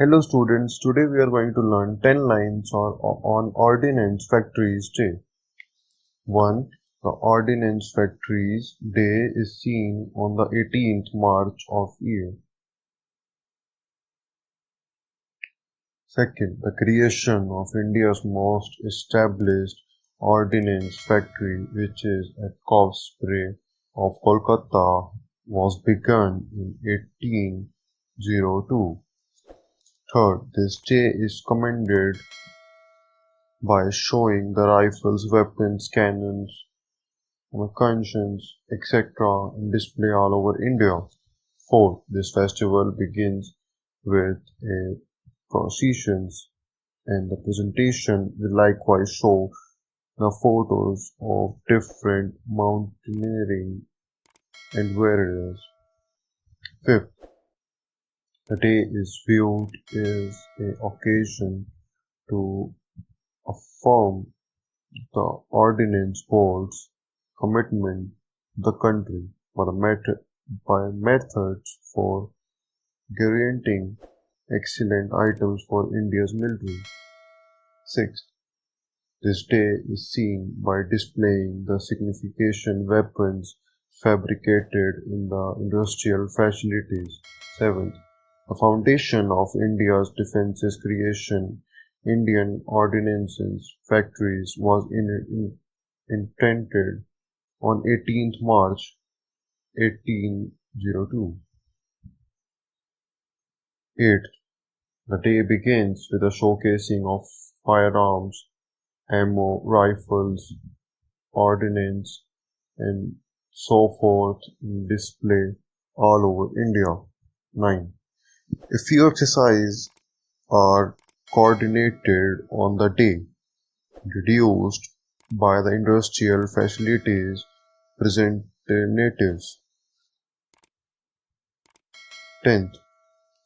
Hello students, today we are going to learn 10 lines on Ordnance Factories Day. 1. The Ordnance Factories Day is seen on the 18th March of year. Second, the creation of India's most established ordnance factory, which is at Covespray of Kolkata, was begun in 1802. Third, this day is commended by showing the rifles, weapons, cannons, guns, etc. in display all over India. Fourth, this festival begins with a processions, and the presentation will likewise show the photos of different mountaineering and warriors. Fifth, the day is viewed as an occasion to affirm the Ordnance Board's commitment to the country by methods for guaranteeing excellent items for India's military. Sixth, this day is seen by displaying the significant weapons fabricated in the industrial facilities. Seventh, the foundation of India's defences creation, Indian Ordnance Factories, was intended on 18th March 1802. 8th, the day begins with a showcasing of firearms, ammo, rifles, ordnance, and so forth in display all over India. 9. A few exercises are coordinated on the day, reduced by the industrial facilities representatives. 10th,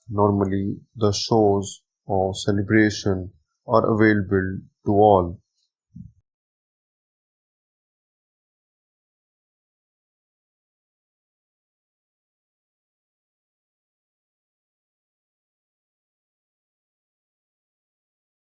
normally the shows or celebration are available to all.